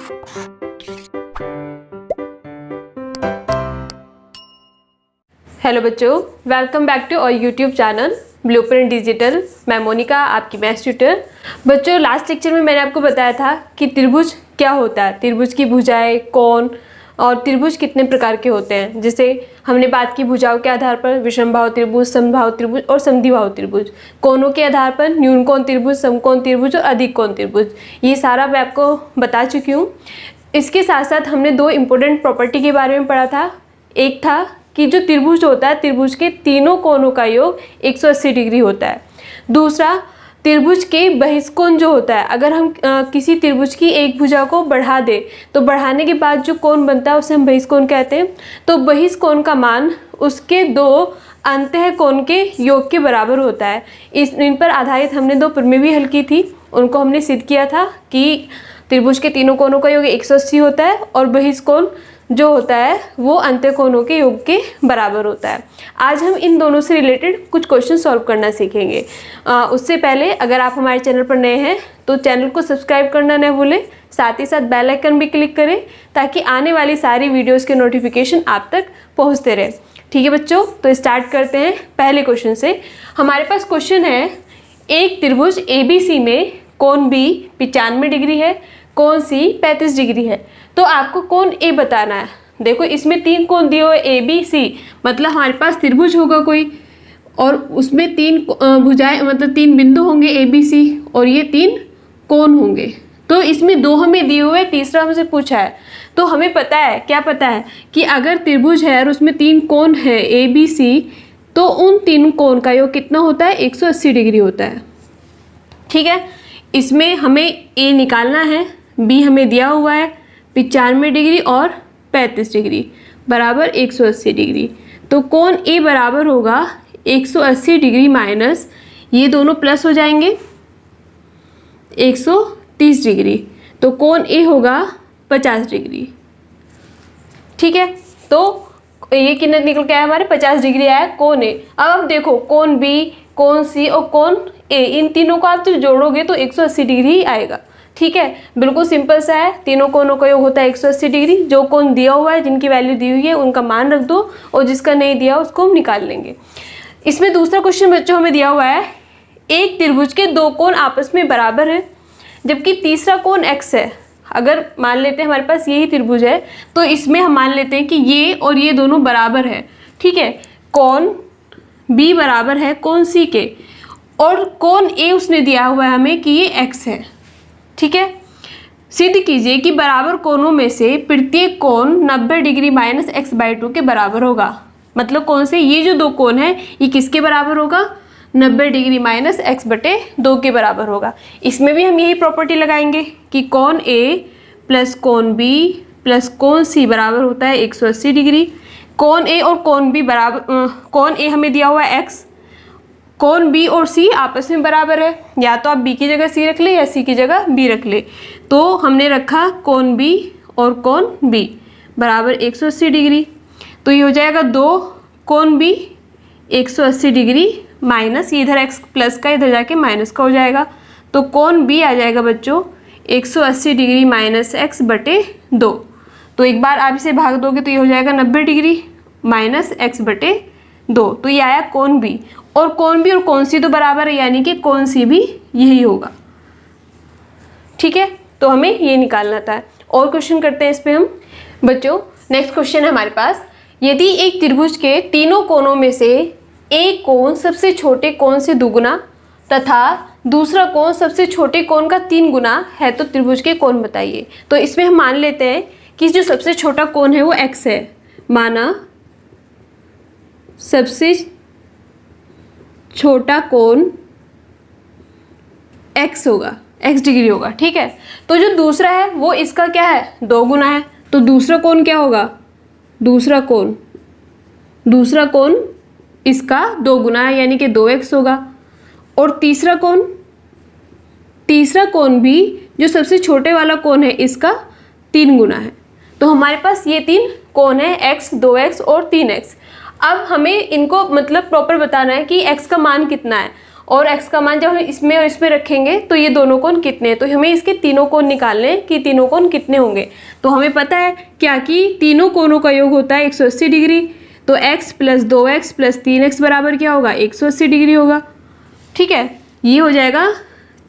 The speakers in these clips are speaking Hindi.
हेलो बच्चों, welcome back to our YouTube channel Blueprint Digital. मैं मोनिका, आपकी मैथ्स ट्यूटर। बच्चों, लास्ट लेक्चर में मैंने आपको बताया था कि त्रिभुज क्या होता है, त्रिभुज की भुजाएं, कोण और त्रिभुज कितने प्रकार के होते हैं। जैसे हमने बात की भुजाओं के आधार पर विषमबाहु त्रिभुज, समबाहु त्रिभुज और समद्विबाहु त्रिभुज। कोणों के आधार पर न्यून कोण त्रिभुज, समकोण त्रिभुज और अधिक कोण त्रिभुज। ये सारा मैं आपको बता चुकी हूँ। इसके साथ साथ हमने दो इम्पोर्टेंट प्रॉपर्टी के बारे में पढ़ा था। एक था कि जो त्रिभुज होता है, त्रिभुज के तीनों कोणों का योग 180 डिग्री होता है। दूसरा, त्रिभुज के बहिष्कोण जो होता है, अगर हम किसी त्रिभुज की एक भुजा को बढ़ा दें तो बढ़ाने के बाद जो कोण बनता है उसे हम बहिष्कोण कहते हैं। तो बहिष्कोण का मान उसके दो अंतः कोण के योग के बराबर होता है। इन पर आधारित हमने दो प्रमेय भी हल की थी। उनको हमने सिद्ध किया था कि त्रिभुज के तीनों कोणों का योग 180 होता है और बहिष्कोण जो होता है वो अंत्य कोणों के योग के बराबर होता है। आज हम इन दोनों से रिलेटेड कुछ क्वेश्चन सॉल्व करना सीखेंगे। उससे पहले अगर आप हमारे चैनल पर नए हैं तो चैनल को सब्सक्राइब करना न भूलें, साथ ही साथ बेल आइकन भी क्लिक करें ताकि आने वाली सारी वीडियोस के नोटिफिकेशन आप तक पहुंचते रहे। ठीक है बच्चों, तो स्टार्ट करते हैं पहले क्वेश्चन से। हमारे पास क्वेश्चन है, एक त्रिभुज ABC में कोण B 95 डिग्री है, कोण C 35 डिग्री है। तो आपको कोण A बताना है। देखो, इसमें तीन कोण दिए हुए ABC, मतलब हमारे पास त्रिभुज होगा कोई और उसमें तीन भुजाएं, मतलब तीन बिंदु होंगे ABC और ये तीन कोण होंगे। तो इसमें दो हमें दिए हुए, तीसरा हमसे पूछा है। तो हमें पता है, क्या पता है कि अगर त्रिभुज है और उसमें तीन कोण है ABC, तो उन तीन कोण का योग कितना होता है? 180 डिग्री होता है। ठीक है, इसमें हमें A निकालना है, B हमें दिया हुआ है 95 डिग्री और 35 डिग्री बराबर 180 डिग्री। तो कोण A बराबर होगा 180 डिग्री माइनस, ये दोनों प्लस हो जाएंगे 130 डिग्री। तो कोण A होगा 50 डिग्री। ठीक है, तो ये कितना निकल के आया? हमारे 50 डिग्री आया कोण A। अब देखो, कोण B, कोण C और कोण A, इन तीनों को आप जब जोड़ोगे तो 180 डिग्री ही आएगा। ठीक है, बिल्कुल सिंपल सा है। तीनों कोणों का योग होता है 180 डिग्री। जो कोण दिया हुआ है, जिनकी वैल्यू दी हुई है, उनका मान रख दो और जिसका नहीं दिया उसको हम निकाल लेंगे। इसमें दूसरा क्वेश्चन बच्चों हमें दिया हुआ है, एक त्रिभुज के दो कोण आपस में बराबर हैं जबकि तीसरा कोण x है। अगर मान लेते हैं हमारे पास यही त्रिभुज है तो इसमें हम मान लेते हैं कि ये और ये दोनों बराबर है। ठीक है, कोण B बराबर है कोण C के और कोण A उसने दिया हुआ है हमें कि ये x है। ठीक है, सिद्ध कीजिए कि बराबर कोणों में से प्रत्येक कोण 90 डिग्री माइनस x/2 के बराबर होगा। मतलब कौन से, ये जो दो कोण है ये किसके बराबर होगा? 90 डिग्री माइनस x/2 के बराबर होगा। इसमें भी हम यही प्रॉपर्टी लगाएंगे कि कोण A प्लस कोण B प्लस कोण C बराबर होता है 180 डिग्री। कोण A और कोण B बराबर, कोण A हमें दिया हुआ है x, कोण B और C आपस में बराबर है। या तो आप B की जगह C रख ले या C की जगह B रख ले। तो हमने रखा कोण B और कोण B बराबर 180 डिग्री। तो ये हो जाएगा दो कोण B 180 डिग्री माइनस, ये इधर x प्लस का इधर जाके माइनस का हो जाएगा। तो कोण B आ जाएगा बच्चों 180 डिग्री माइनस x/2। तो एक बार आप इसे भाग दोगे तो ये हो जाएगा 90 डिग्री माइनस x/2। तो ये आया कोण B और कोण B और कोण C तो बराबर है, यानी कि कोण C भी यही होगा। ठीक है, तो हमें ये निकालना था। और क्वेश्चन करते हैं इस पे हम बच्चों। नेक्स्ट क्वेश्चन है हमारे पास, यदि एक त्रिभुज के तीनों कोणों में से एक कोण सबसे छोटे कोण से दुगुना तथा दूसरा कोण सबसे छोटे कोण का 3 गुना है तो त्रिभुज के कोण बताइए। तो इसमें हम मान लेते हैं कि जो सबसे छोटा कोण है वो x है। माना सबसे छोटा कोण x होगा, x डिग्री होगा। ठीक है, तो जो दूसरा है वो इसका क्या है? 2 गुना है। तो दूसरा कोण क्या होगा? दूसरा कोण इसका 2 गुना है, यानी कि 2x होगा। और तीसरा कोण भी जो सबसे छोटे वाला कोण है इसका 3 गुना है। तो हमारे पास ये 3 कोण है, x, 2x और 3x। अब हमें इनको मतलब प्रॉपर बताना है कि x का मान कितना है और x का मान जब हम इसमें और इसमें रखेंगे तो ये दोनों कोण कितने हैं, तो हमें इसके तीनों कोण निकालने हैं कि तीनों कोण कितने होंगे। तो हमें पता है क्या कि तीनों कोणों का योग होता है 180 डिग्री, तो x plus 2x plus 3x बराबर क्या होगा 180 डिग्री होगा। ठीक है, ये हो जाएगा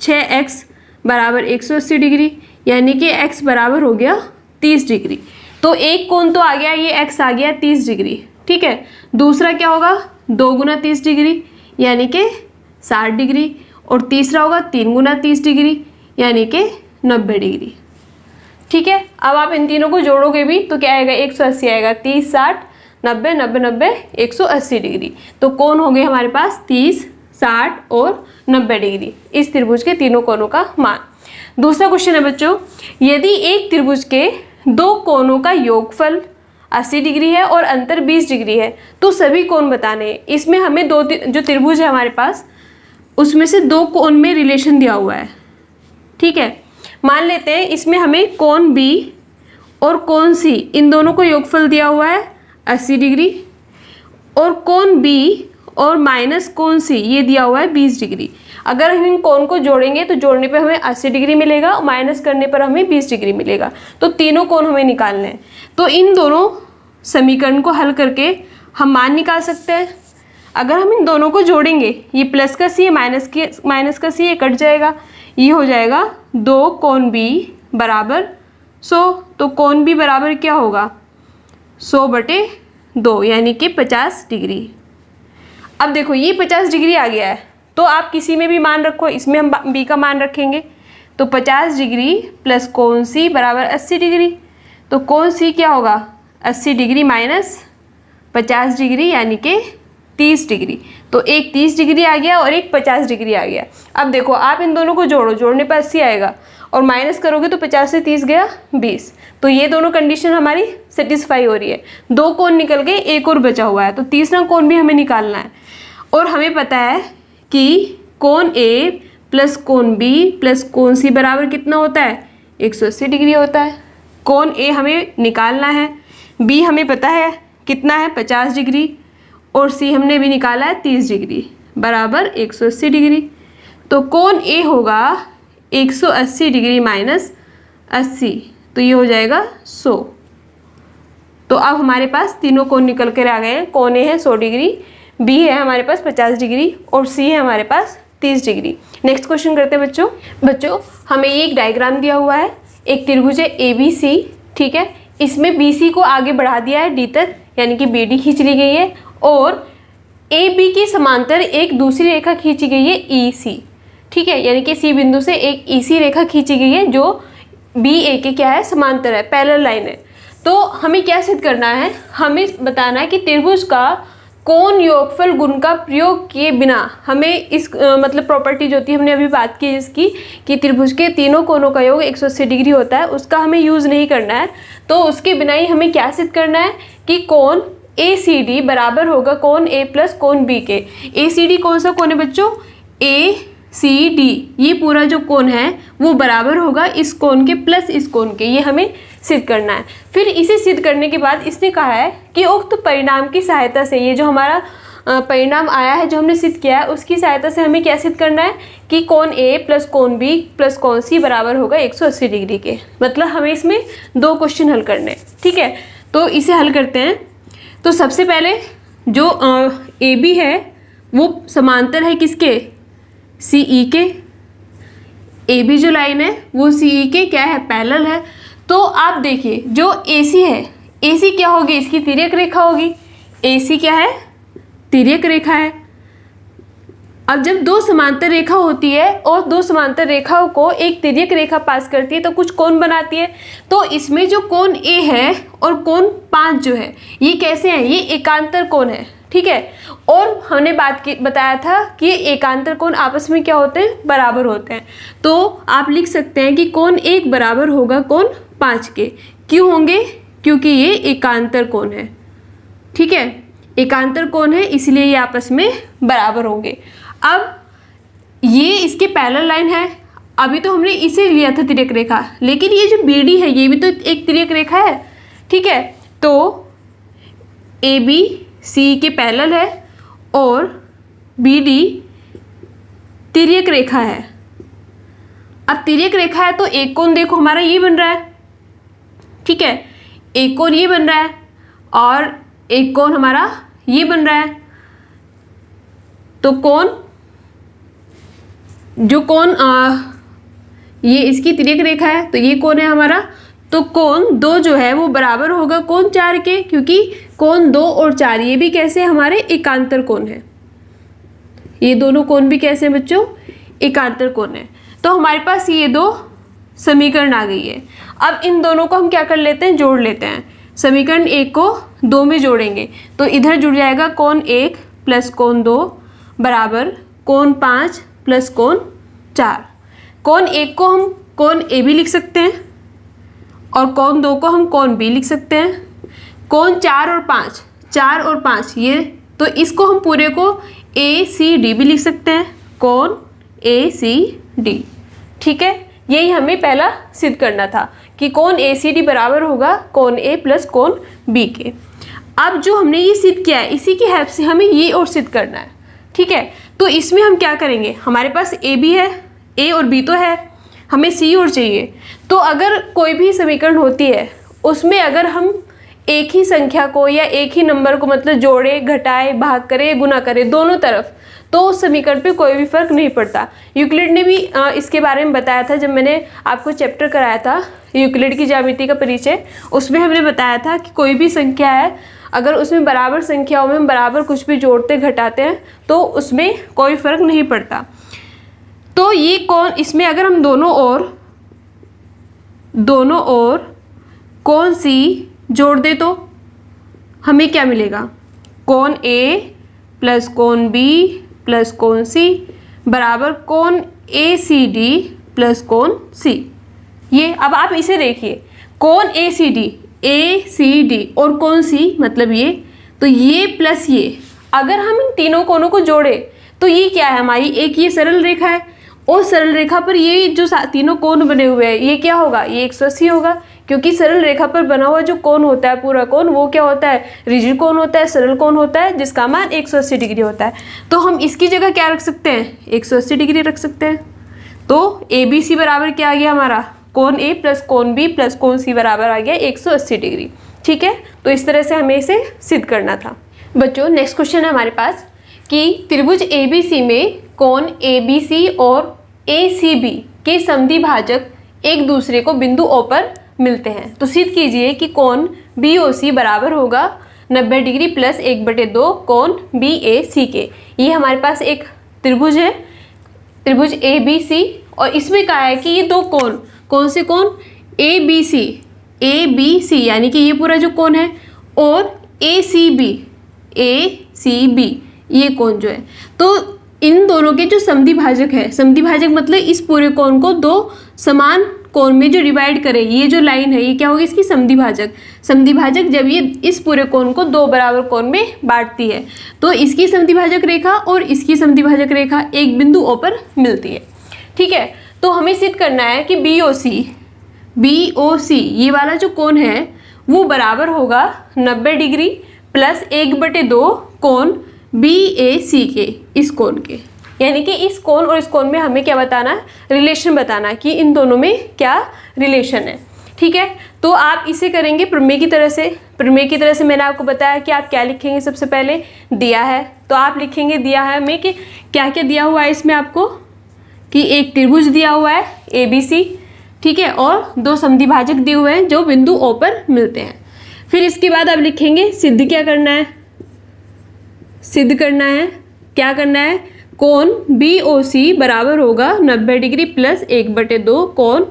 6x बराबर 180 डिग्री, यानी कि x बराबर हो गया 30 डिग्री। तो एक कोण तो आ गया, ये x आ गया 30 डिग्री। ठीक है, दूसरा क्या होगा 2 गुना 30 डिग्री यानी कि 60 डिग्री, और तीसरा होगा 3 गुना 30 डिग्री यानी कि 90 डिग्री। ठीक है, अब आप इन तीनों को जोड़ोगे भी तो क्या आएगा 180 आएगा, 30 60 90 90 90 180 डिग्री। तो कोण हो गए हमारे पास 30 60 और 90 डिग्री, इस त्रिभुज के तीनों कोणों का मान। दूसरा क्वेश्चन है बच्चों, यदि एक त्रिभुज के दो कोणों का योगफल 80 डिग्री है और अंतर 20 डिग्री है तो सभी कोण बताने हैं। इसमें हमें दो जो त्रिभुज है हमारे पास उसमें से दो कोण में रिलेशन दिया हुआ है। ठीक है, मान लेते हैं इसमें हमें कोण बी और कोण सी इन दोनों को योगफल दिया हुआ है 80 डिग्री, और कोण बी और माइनस कोण सी ये दिया हुआ है 20 डिग्री। अगर हम इन कोण को जोड़ेंगे तो जोड़ने पे हमें 80 डिग्री मिलेगा और माइनस करने पर हमें 20 डिग्री मिलेगा। तो तीनों कोण हमें निकालने हैं। तो इन दोनों समीकरण को हल करके हम मान निकाल सकते हैं। अगर हम इन दोनों को जोड़ेंगे, ये प्लस का सी माइनस का सी ये कट जाएगा, ये हो जाएगा 2 कोण बी बराबर 100। तो कोण बी बराबर क्या होगा 100/2 यानी कि 50 डिग्री। अब देखो ये 50 डिग्री आ गया है, तो आप किसी में भी मान रखो, इसमें हम बी का मान रखेंगे। तो 50 डिग्री प्लस कोण सी बराबर 80 डिग्री। तो कोण सी क्या होगा 80 डिग्री माइनस 50 डिग्री यानी कि 30 डिग्री। तो एक 30 डिग्री आ गया और एक 50 डिग्री आ गया। अब देखो आप इन दोनों को जोड़ो, जोड़ने पर 80 आएगा और माइनस करोगे तो 50 से 30 गया 20। तो ये दोनों कंडीशन हमारी सेटिस्फाई हो रही है। दो कोण निकल गए, एक और बचा हुआ है, तो तीसरा कोण भी हमें निकालना है। और हमें पता है कि कोण ए प्लस कोण बी प्लस कोण सी बराबर कितना होता है 180 डिग्री होता है। कोण ए हमें निकालना है, बी हमें पता है कितना है 50 डिग्री, और सी हमने भी निकाला है 30 डिग्री बराबर 180 डिग्री। तो कोण ए होगा 180 डिग्री माइनस 80, तो ये हो जाएगा 100। तो अब हमारे पास तीनों कोण निकल कर आ गए हैं। कोण ए है 100 डिग्री, बी है हमारे पास 50 डिग्री और सी है हमारे पास 30 डिग्री। नेक्स्ट क्वेश्चन करते हैं बच्चों हमें ये एक डायग्राम दिया हुआ है। एक त्रिभुज है ABC, ठीक है, इसमें BC को आगे बढ़ा दिया है D तक, यानी कि BD खींच ली गई है, और AB के समांतर एक दूसरी रेखा खींची गई है EC। ठीक है, यानी कि C बिंदु से एक EC रेखा खींची गई है जो BA के क्या है समांतर है, पैरेलल लाइन है। तो हमें क्या सिद्ध करना है, हमें बताना है कि त्रिभुज का कोण योगफल गुण का प्रयोग किए बिना हमें इस मतलब प्रॉपर्टी जो थी हमने अभी बात की जिसकी कि त्रिभुज के तीनों कोणों का योग 180 डिग्री होता है, उसका हमें यूज़ नहीं करना है। तो उसके बिना ही हमें क्या सिद्ध करना है कि कोण ACD बराबर होगा कोण A प्लस कोण B के। ACD कौन सा कोण है बच्चों, ACD, ये पूरा जो कोण है वो बराबर होगा इस कोण के प्लस इस कोण के, ये हमें सिद्ध करना है। फिर इसे सिद्ध करने के बाद इसने कहा है कि उक्त परिणाम की सहायता से, ये जो हमारा परिणाम आया है जो हमने सिद्ध किया है उसकी सहायता से हमें क्या सिद्ध करना है कि कोण A प्लस कोण B प्लस कोण C बराबर होगा 180 डिग्री के। मतलब हमें इसमें दो क्वेश्चन हल करने हैं। ठीक है, तो इसे हल करते हैं। तो सबसे पहले जो AB है वो समांतर है किसके, CE के। AB जो लाइन है वो CE के क्या है, पैरेलल है। तो आप देखिए जो AC है, AC क्या होगी, इसकी तिर्यक रेखा होगी। AC क्या है, तिर्यक रेखा है। अब जब दो समांतर रेखा होती है और दो समांतर रेखाओं को एक तिर्यक रेखा पास करती है तो कुछ कोण बनाती है। तो इसमें जो कोण A है और कोण 5 जो है ये कैसे हैं, ये एकांतर कोण है। ठीक है, और हमने बताया था कि एकांतर कोण आपस में क्या होते हैं, बराबर होते हैं। तो आप लिख सकते हैं कि कोण 1 बराबर होगा कोण 5 के। क्यों होंगे, क्योंकि ये एकांतर कोण है। ठीक है, एकांतर कोण है इसलिए ये आपस में बराबर होंगे। अब ये इसके पैरेलल लाइन है, अभी तो हमने इसे लिया था तिर्यक रेखा, लेकिन ये जो BD है ये भी तो एक तिर्यक रेखा है। ठीक है, तो AB CE के पैरेलल है और BD तिर्यक रेखा है। अब तिर्यक रेखा है तो एक कोण देखो हमारा ये बन रहा है, ठीक है, एक कोण ये बन रहा है और एक कोण हमारा ये बन रहा है। तो कोण, जो कोण ये इसकी तिर्यक रेखा है तो ये कोण है हमारा, तो कोण 2 जो है वो बराबर होगा कोण 4 के, क्योंकि कोण 2 और 4 ये भी कैसे हमारे एकांतर कोण है। ये दोनों कोण भी कैसे हैं बच्चों, एकांतर कोण है। तो हमारे पास ये 2 समीकरण आ गई है। अब इन दोनों को हम क्या कर लेते हैं, जोड़ लेते हैं। समीकरण 1 को 2 में जोड़ेंगे तो इधर जुड़ जाएगा कोण 1 प्लस कोण 2 बराबर कोण 5 प्लस कोण 4। कोण 1 को हम कोण ए भी लिख सकते हैं और कोण 2 को हम कोण बी लिख सकते हैं। कोण 4 और 5 ये, तो इसको हम पूरे को ए सी डी भी लिख सकते हैं, कोण ए सी डी, ठीक है। यही हमें पहला सिद्ध करना था कि कोण ए सी डी बराबर होगा कोण ए प्लस कोण बी के। अब जो हमने ये सिद्ध किया है इसी की हेल्प से हमें ये और सिद्ध करना है, ठीक है। तो इसमें हम क्या करेंगे, हमारे पास ए भी है, ए और बी तो है, हमें सी और चाहिए। तो अगर कोई भी समीकरण होती है उसमें अगर हम एक ही संख्या को या एक ही नंबर को मतलब जोड़े, घटाए, भाग करें, गुना करें दोनों तरफ, तो उस समीकरण पे कोई भी फर्क नहीं पड़ता। यूक्लिड ने भी इसके बारे में बताया था जब मैंने आपको चैप्टर कराया था यूक्लिड की ज्यामिति का परिचय, उसमें हमने बताया था कि कोई भी संख्या है अगर उसमें बराबर संख्याओं में हम बराबर कुछ भी जोड़ते घटाते हैं तो उसमें कोई फर्क नहीं पड़ता। तो ये कोण, इसमें अगर हम दोनों ओर कोण सी जोड़ दे तो हमें क्या मिलेगा, कोण ए प्लस कोण बी प्लस कोण सी बराबर कोण ए सी डी प्लस कोण सी। ये अब आप इसे देखिए, कोण ए सी डी और कोण सी मतलब ये, तो ये प्लस ये, अगर हम इन तीनों कोणों को जोड़े तो ये क्या है हमारी, एक ये सरल रेखा है और सरल रेखा पर ये जो तीनों कोण बने हुए हैं ये क्या होगा, ये 180 होगा, क्योंकि सरल रेखा पर बना हुआ जो कोण होता है पूरा कोण वो क्या होता है, रिजिड कोण होता है, सरल कोण होता है जिसका मान 180 डिग्री होता है। तो हम इसकी जगह क्या रख सकते हैं, 180 डिग्री रख सकते हैं। तो ए बी सी बराबर क्या आ गया हमारा, कोण ए प्लस कोण बी प्लस कोण सी बराबर आ गया 180 डिग्री, ठीक है। तो इस तरह से हमें इसे सिद्ध करना था। बच्चों नेक्स्ट क्वेश्चन है हमारे पास कि त्रिभुज ए बी सी में कोण ए बी सी और ए सी बी के समद्विभाजक एक दूसरे को बिंदु ओ पर मिलते हैं। तो सिद्ध कीजिए कि कोण बी ओ सी बराबर होगा 90 डिग्री प्लस 1/2 कोण बी ए सी के। ये हमारे पास एक त्रिभुज है, त्रिभुज ए बी सी, और इसमें कहा है कि ये दो कोण, कौन से कोण, ए बी सी यानी कि ये पूरा जो कोण है, और ए सी बी ये कोण जो है, तो इन दोनों के जो समद्विभाजक है, समद्विभाजक मतलब इस पूरे कोण को दो समान कोण में जो डिवाइड करे, ये जो लाइन है ये क्या होगी इसकी समद्विभाजक। समद्विभाजक जब ये इस पूरे कोण को दो बराबर कोण में बांटती है तो इसकी समद्विभाजक रेखा और इसकी समद्विभाजक रेखा एक बिंदु ओ पर मिलती है, ठीक है। तो हमें सिद्ध करना है कि बी ओ सी ये वाला जो कोण है वो बराबर होगा 90 डिग्री प्लस 1/2 कोण बी ए सी के, इस कोण के, यानी कि इस कोण और इस कोण में हमें क्या बताना है, रिलेशन बताना है कि इन दोनों में क्या रिलेशन है, ठीक है। तो आप इसे करेंगे प्रमेय की तरह से। प्रमेय की तरह से मैंने आपको बताया कि आप क्या लिखेंगे, सबसे पहले दिया है तो आप लिखेंगे दिया है हमें कि क्या क्या दिया हुआ है इसमें आपको, कि एक त्रिभुज दिया हुआ है ए बी सी, ठीक है, और दो समद्विभाजक दिए हुए हैं जो बिंदु ओ पर मिलते हैं। फिर इसके बाद आप लिखेंगे सिद्ध क्या करना है, क्या करना है, कोण बी ओ सी बराबर होगा 90 डिग्री प्लस 1/2 कोण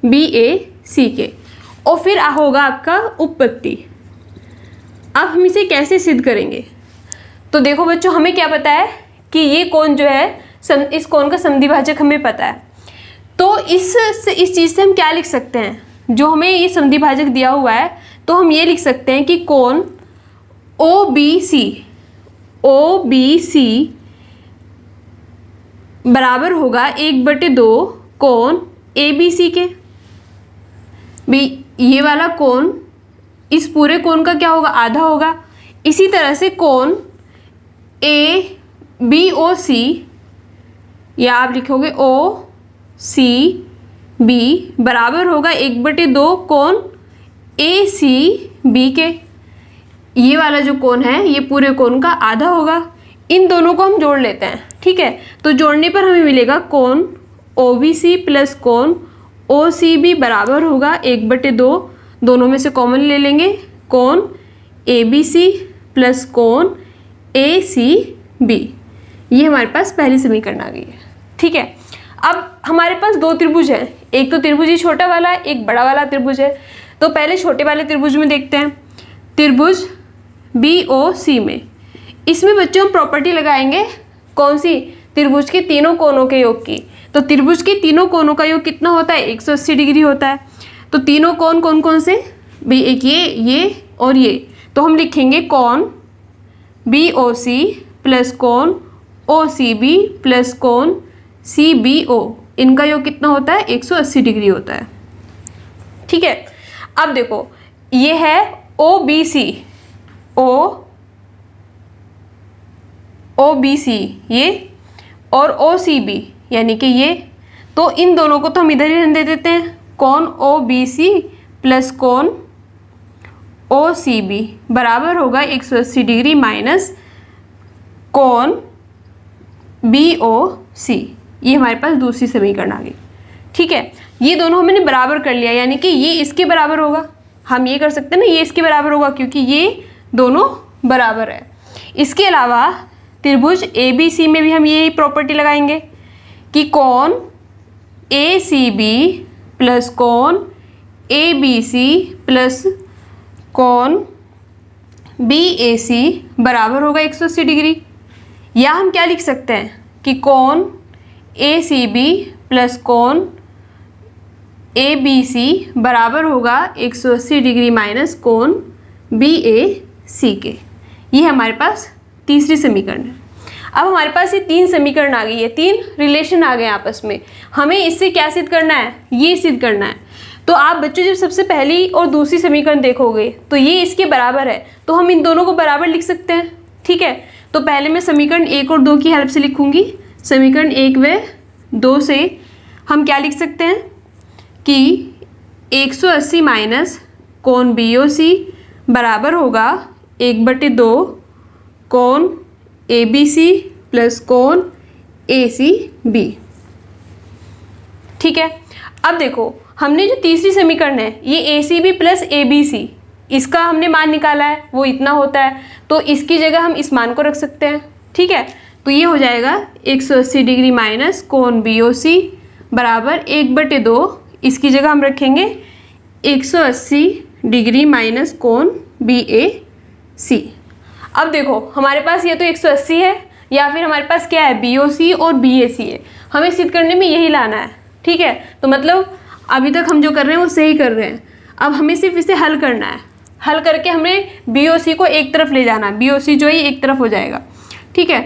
बी ए सी के, और फिर होगा आपका उपपत्ति। अब हम इसे कैसे सिद्ध करेंगे, तो देखो बच्चों हमें क्या पता है कि ये कोण जो है इस कोण का समद्विभाजक हमें पता है, तो इस चीज़ से हम क्या लिख सकते हैं, जो हमें ये समद्विभाजक दिया हुआ है तो हम ये लिख सकते हैं कि कोण ओ बी सी बराबर होगा 1/2 कोण ए बी सी के। ये वाला कोण इस पूरे कोण का क्या होगा, आधा होगा। इसी तरह से कोण ए बी ओ सी या आप लिखोगे OCB बराबर होगा 1/2 कोण ACB के। ये वाला जो कोण है ये पूरे कोण का आधा होगा। इन दोनों को हम जोड़ लेते हैं, ठीक है। तो जोड़ने पर हमें मिलेगा कोण OBC प्लस कोण OCB बराबर होगा 1/2, दोनों में से कॉमन ले लेंगे, कोण ABC प्लस कोण ACB। ये हमारे पास पहली समीकरण आ गई है, ठीक है। अब हमारे पास दो त्रिभुज हैं, एक तो त्रिभुज ही छोटा वाला है, एक बड़ा वाला त्रिभुज है। तो पहले छोटे वाले त्रिभुज में देखते हैं, त्रिभुज BOC में। इसमें बच्चों हम प्रॉपर्टी लगाएंगे कौन सी, त्रिभुज के तीनों कोणों के योग की। तो त्रिभुज के तीनों कोणों का योग कितना होता है, 180 डिग्री होता है। तो तीनों कोण कौन कौन से भाई, एक ये और ये। तो हम लिखेंगे कोण BOC प्लस कोण OCB प्लस कोण CBO, इनका योग कितना होता है, 180 डिग्री होता है, ठीक है। अब देखो ये है OBC ये और OCB यानी कि ये। तो इन दोनों को तो हम इधर ही रहने दे देते हैं, कोण OBC प्लस कोण OCB बराबर होगा 180 डिग्री माइनस कोण BOC। ये हमारे पास दूसरी समीकरण आ गई, ठीक है। ये दोनों हमने बराबर कर लिया, यानी कि ये इसके बराबर होगा। हम ये कर सकते हैं ना, ये इसके बराबर होगा क्योंकि ये दोनों बराबर है। इसके अलावा त्रिभुज ABC में भी हम ये प्रॉपर्टी लगाएंगे कि कोण ACB प्लस कोण ABC प्लस कोण BAC बराबर होगा 180 डिग्री। या हम क्या लिख सकते हैं कि कोण ACB प्लस कोण ABC बराबर होगा 180 डिग्री माइनस कोण BAC के। ये हमारे पास तीसरी समीकरण है। अब हमारे पास ये तीन समीकरण आ गई है, तीन रिलेशन आ गए आपस में। हमें इससे क्या सिद्ध करना है, ये सिद्ध करना है। तो आप बच्चों जब सबसे पहली और दूसरी समीकरण देखोगे तो ये इसके बराबर है, तो हम इन दोनों को बराबर लिख सकते हैं, ठीक है। तो पहले मैं समीकरण 1 और 2 की हेल्प से लिखूंगी। समीकरण 1 व 2 से हम क्या लिख सकते हैं कि 180 माइनस कोण BOC बराबर होगा 1/2 कोण ABC प्लस कोण ACB, ठीक है। अब देखो हमने जो तीसरी समीकरण है ये ACB प्लस ABC, इसका हमने मान निकाला है, वो इतना होता है। तो इसकी जगह हम इस मान को रख सकते हैं, ठीक है। तो ये हो जाएगा 180 डिग्री माइनस कोण BOC बराबर 1/2, इसकी जगह हम रखेंगे 180 डिग्री माइनस कोण BAC। अब देखो हमारे पास ये तो 180 है, या फिर हमारे पास क्या है, BOC और BAC है। हमें सिद्ध करने में यही लाना है, ठीक है। तो मतलब अभी तक हम जो कर रहे हैं वो सही कर रहे हैं। अब हमें सिर्फ इसे हल करना है, हल करके हमें BOC को एक तरफ ले जाना है। BOC जो है एक तरफ हो जाएगा, ठीक है।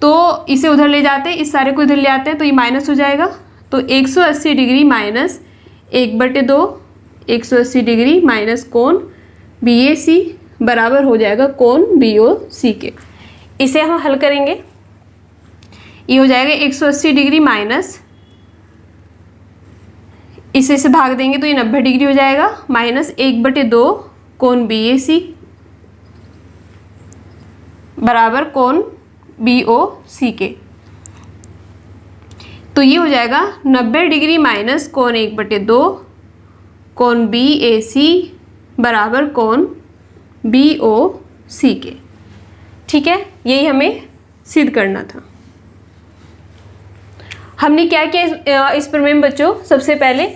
तो इसे उधर ले जाते हैं, इस सारे को इधर ले आते हैं, तो ये माइनस हो जाएगा। तो 180 डिग्री माइनस 1/2 180 डिग्री माइनस कोण BAC बराबर हो जाएगा कोण BOC के। इसे हम हल करेंगे, ये हो जाएगा 180 डिग्री माइनस, इसे से भाग देंगे तो ये 90 डिग्री हो जाएगा, माइनस 1/2 कोण BAC बराबर कोण BOC के। तो ये हो जाएगा 90 डिग्री माइनस कोण 1/2 कोण BAC बराबर कोण BOC के, ठीक है। यही हमें सिद्ध करना था। हमने क्या किया इस प्रमेय में बच्चों, सबसे पहले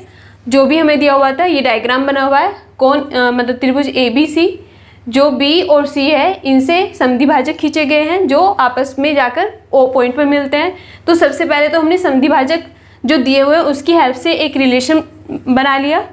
जो भी हमें दिया हुआ था ये डायग्राम बना हुआ है, कौन मतलब त्रिभुज ABC, जो B और C है इनसे संधिभाजक खींचे गए हैं जो आपस में जाकर O पॉइंट पर मिलते हैं। तो सबसे पहले तो हमने संधिभाजक जो दिए हुए हैं उसकी हेल्प से एक रिलेशन बना लिया,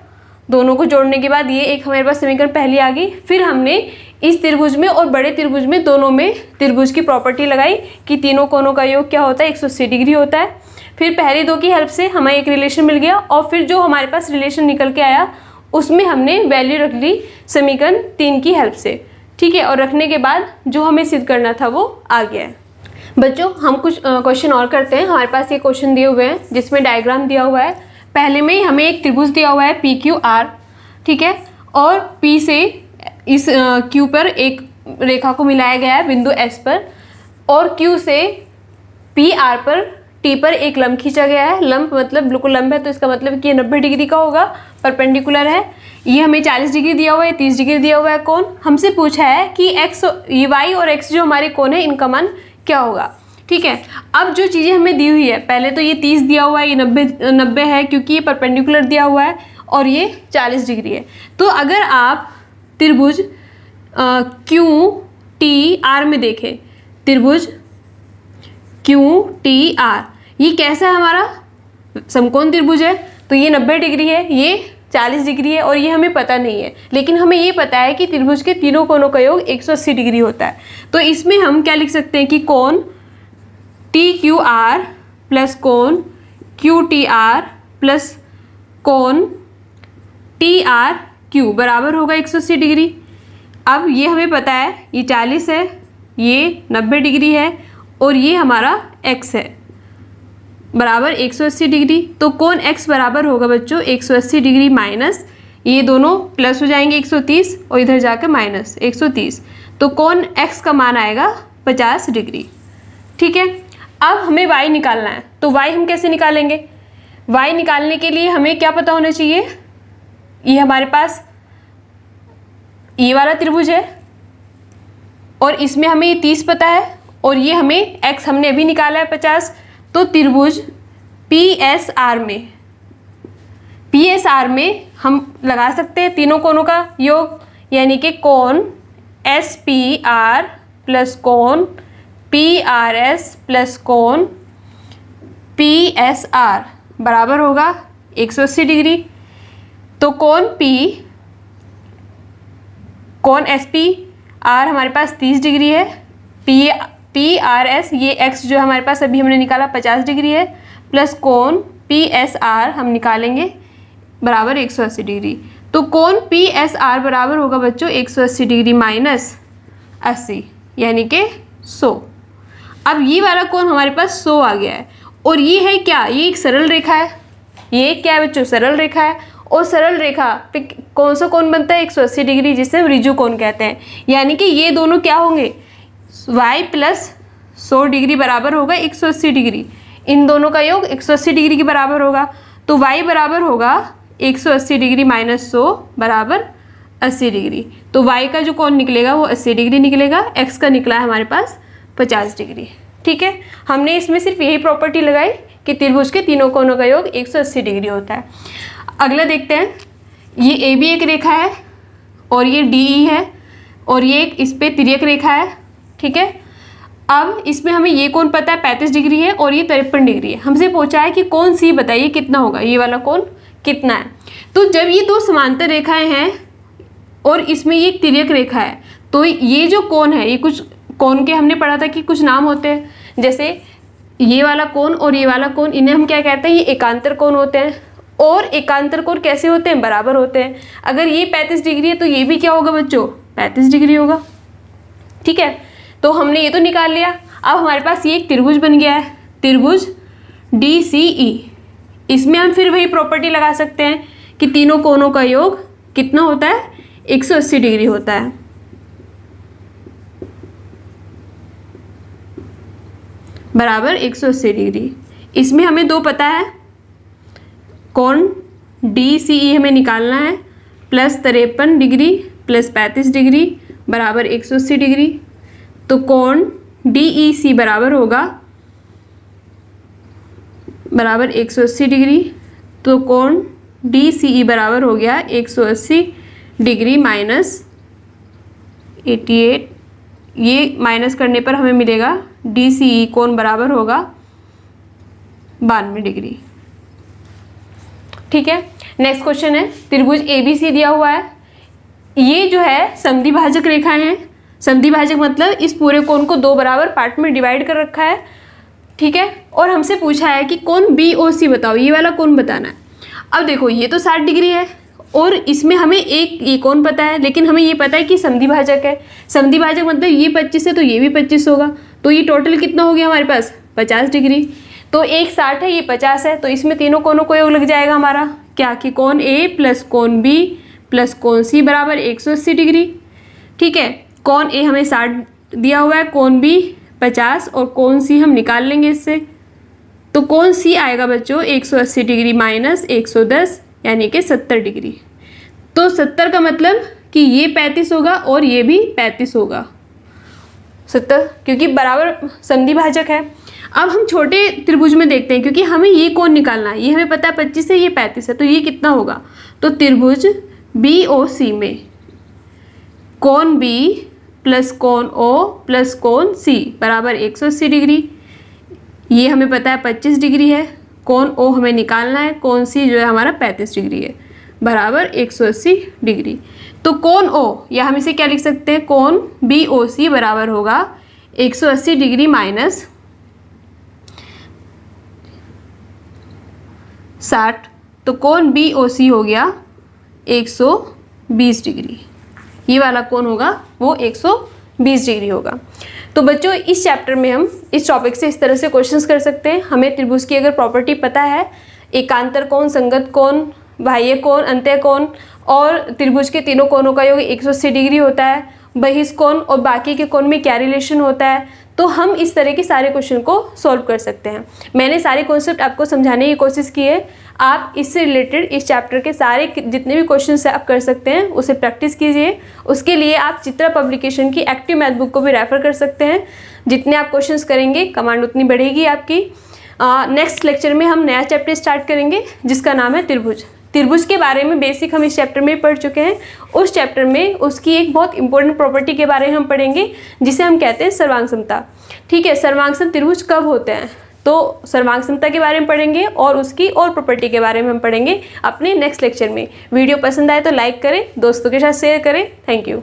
दोनों को जोड़ने के बाद ये एक हमारे पास समीकरण पहली आ गई। फिर हमने इस त्रिभुज में और बड़े त्रिभुज में दोनों में त्रिभुज की प्रॉपर्टी लगाई कि तीनों कोणों का योग क्या होता है, 180 डिग्री होता है। फिर पहली दो की हेल्प से हमें एक रिलेशन मिल गया, और फिर जो हमारे पास रिलेशन निकल के आया उसमें हमने वैल्यू रख ली समीकरण 3 की हेल्प से, ठीक है। और रखने के बाद जो हमें सिद्ध करना था वो आ गया है। बच्चों हम कुछ क्वेश्चन और करते हैं। हमारे पास ये क्वेश्चन दिए हुए हैं जिसमें डायग्राम दिया हुआ है। पहले में ही हमें एक त्रिभुज दिया हुआ है PQR, ठीक है, और P से इस Q पर एक रेखा को मिलाया गया है बिंदु S पर, और Q से PR पर T पर एक लंब खींचा गया है। लंब मतलब बिल्कुल लंब है, तो इसका मतलब कि ये 90 डिग्री का होगा, परपेंडिकुलर है। ये हमें 40 डिग्री दिया हुआ है, 30 डिग्री दिया हुआ है कोण। हमसे पूछा है कि ये Y और X जो हमारे कोण है इनका मान क्या होगा, ठीक है। अब जो चीज़ें हमें दी हुई है, पहले तो ये 30 दिया हुआ है, ये 90 है क्योंकि ये परपेंडिकुलर दिया हुआ है, और ये 40 डिग्री है। तो अगर आप त्रिभुज QTR में देखें, त्रिभुज QTR ये कैसा है, हमारा समकोण त्रिभुज है, तो ये 90 डिग्री है, ये 40 डिग्री है, और ये हमें पता नहीं है, लेकिन हमें ये पता है कि त्रिभुज के तीनों कोणों का योग 180 डिग्री होता है। तो इसमें हम क्या लिख सकते हैं कि कोण TQR प्लस कोण QTR प्लस कोण TRQ बराबर होगा 180 डिग्री। अब ये हमें पता है ये 40 है, ये 90 डिग्री है, और ये हमारा X है बराबर 180 डिग्री। तो कोण X बराबर होगा बच्चों 180 डिग्री माइनस, ये दोनों प्लस हो जाएंगे 130, और इधर जाकर माइनस 130, तो कोण X का मान आएगा 50 डिग्री, ठीक है। अब हमें Y निकालना है, तो Y हम कैसे निकालेंगे? Y निकालने के लिए हमें क्या पता होना चाहिए, ये हमारे पास ये वाला त्रिभुज है, और इसमें हमें ये 30 पता है, और ये हमें X हमने अभी निकाला है 50। तो त्रिभुज PSR में हम लगा सकते हैं तीनों कोणों का योग, यानी कि कोण SPR प्लस कोण PRS प्लस कोण PSR बराबर होगा 180 डिग्री। तो कोण SPR हमारे पास 30 डिग्री है, PRS ये X जो हमारे पास अभी हमने निकाला 50 डिग्री है, प्लस कोण PSR हम निकालेंगे बराबर 180 डिग्री। तो कोण PSR बराबर होगा बच्चों 180 डिग्री माइनस 80, यानी कि 100। अब ये वाला कोण हमारे पास 100 आ गया है, और ये है क्या, ये एक सरल रेखा है। ये क्या है बच्चों, सरल रेखा है, और सरल रेखा पे कौन सा कोण बनता है 180 डिग्री, जिसे हम ऋजु कोण कहते हैं। यानी कि ये दोनों क्या होंगे, Y प्लस 100 डिग्री बराबर होगा 180 डिग्री, इन दोनों का योग 180 डिग्री के बराबर होगा। तो Y बराबर होगा 180 डिग्री माइनस 100 बराबर 80 डिग्री। तो Y का जो कोण निकलेगा वो 80 डिग्री निकलेगा, X का निकला है हमारे पास 50 डिग्री, ठीक है। हमने इसमें सिर्फ यही प्रॉपर्टी लगाई कि त्रिभुज के तीनों कोणों का योग 180 डिग्री होता है। अगला देखते हैं, ये AB एक रेखा है, और ये DE है, और ये एक इस पे तिर्यक रेखा है, ठीक है। अब इसमें हमें ये कोण पता है 35 डिग्री है, और ये 53 डिग्री है। हमसे पूछा है कि कोण C बताइए कितना होगा, ये वाला कोण कितना है। तो जब ये दो समांतर रेखाएं हैं और इसमें ये एक तिर्यक रेखा है, तो ये जो कोण है, ये कुछ कोण के हमने पढ़ा था कि कुछ नाम होते हैं, जैसे ये वाला कोण और ये वाला कोण, इन्हें हम क्या कहते हैं, ये एकांतर कोण होते हैं। और एकांतर कोण कैसे होते हैं, बराबर होते हैं। अगर ये 35 डिग्री है तो ये भी क्या होगा बच्चों, 35 डिग्री होगा, ठीक है। तो हमने ये तो निकाल लिया। अब हमारे पास ये एक त्रिभुज बन गया है, त्रिभुज DCE। इसमें हम फिर वही प्रॉपर्टी लगा सकते हैं कि तीनों कोणों का योग कितना होता है, 180 डिग्री होता है, बराबर 180 डिग्री। इसमें हमें दो पता है, कोण DCE हमें निकालना है, प्लस 53 डिग्री प्लस 35 डिग्री बराबर 180 डिग्री। तो कोण DEC बराबर होगा बराबर 180 डिग्री। तो कोण DCE बराबर हो गया 180 डिग्री माइनस 88, ये माइनस करने पर हमें मिलेगा DCE कोण बराबर होगा 92 डिग्री, ठीक है। नेक्स्ट क्वेश्चन है, त्रिभुज ABC दिया हुआ है। ये जो है समद्विभाजक रेखाएं हैं। समद्विभाजक मतलब इस पूरे कोण को दो बराबर पार्ट में डिवाइड कर रखा है, ठीक है। और हमसे पूछा है कि कोण BOC बताओ, ये वाला कोण बताना है। अब देखो ये तो 60 डिग्री है, और इसमें हमें एक ये कोण पता है, लेकिन हमें ये पता है कि समद्विभाजक है। समद्विभाजक मतलब ये 25 है तो ये भी 25 होगा, तो ये टोटल कितना हो गया हमारे पास 50 डिग्री। तो एक 60 है, ये 50 है, तो इसमें तीनों कोनों को योग लग जाएगा हमारा क्या कि कोण ए प्लस कोण बी प्लस कोण सी बराबर 180 डिग्री। ठीक है, कोण ए हमें 60 दिया हुआ है, कोण बी 50 और कोण सी हम निकाल लेंगे इससे। तो कोण सी आएगा बच्चों 180 डिग्री माइनस 110 यानी कि 70 डिग्री। तो 70 का मतलब कि ये 35 होगा और ये भी 35 होगा 70, क्योंकि बराबर संधि भाजक है। अब हम छोटे त्रिभुज में देखते हैं, क्योंकि हमें ये कोण निकालना है, ये हमें पता है 25 है, ये 35 है, तो ये कितना होगा। तो त्रिभुज BOC में कोण B प्लस कोण O प्लस कोण C बराबर 180 डिग्री। ये हमें पता है 25 डिग्री है, कोण O हमें निकालना है, कोण C जो है हमारा 35 डिग्री है बराबर 180 डिग्री। तो कोण O या हम इसे क्या लिख सकते हैं, कोण BOC बराबर होगा 180 डिग्री माइनस 60। तो कोण BOC हो गया 120 डिग्री। ये वाला कोण होगा वो 120 डिग्री होगा। तो बच्चों इस चैप्टर में हम इस टॉपिक से इस तरह से क्वेश्चंस कर सकते हैं। हमें त्रिभुज की अगर प्रॉपर्टी पता है, एकांतर कोण, संगत कोण, बाह्य कोण, अंत्य कोण और त्रिभुज के तीनों कोणों का योग 180 डिग्री होता है, बहिष्ठ कोण और बाकी के कोण में क्या रिलेशन होता है, तो हम इस तरह के सारे क्वेश्चन को सॉल्व कर सकते हैं। मैंने सारे कॉन्सेप्ट आपको समझाने की कोशिश की है। आप इससे रिलेटेड इस चैप्टर के सारे जितने भी क्वेश्चन आप कर सकते हैं उसे प्रैक्टिस कीजिए। उसके लिए आप चित्रा पब्लिकेशन की एक्टिव मैथ बुक को भी रेफर कर सकते हैं। जितने आप क्वेश्चंस करेंगे कमांड उतनी बढ़ेगी आपकी। नेक्स्ट लेक्चर में हम नया चैप्टर स्टार्ट करेंगे जिसका नाम है त्रिभुज। त्रिभुज के बारे में बेसिक हम इस चैप्टर में पढ़ चुके हैं। उस चैप्टर में उसकी एक बहुत इंपॉर्टेंट प्रॉपर्टी के बारे में हम पढ़ेंगे जिसे हम कहते हैं सर्वांग समता। ठीक है, सर्वांग सम त्रिभुज कब होते हैं, तो सर्वांग समता के बारे में पढ़ेंगे और उसकी और प्रॉपर्टी के बारे में हम पढ़ेंगे अपने नेक्स्ट लेक्चर में। वीडियो पसंद आए तो लाइक करें, दोस्तों के साथ शेयर करें। Thank you.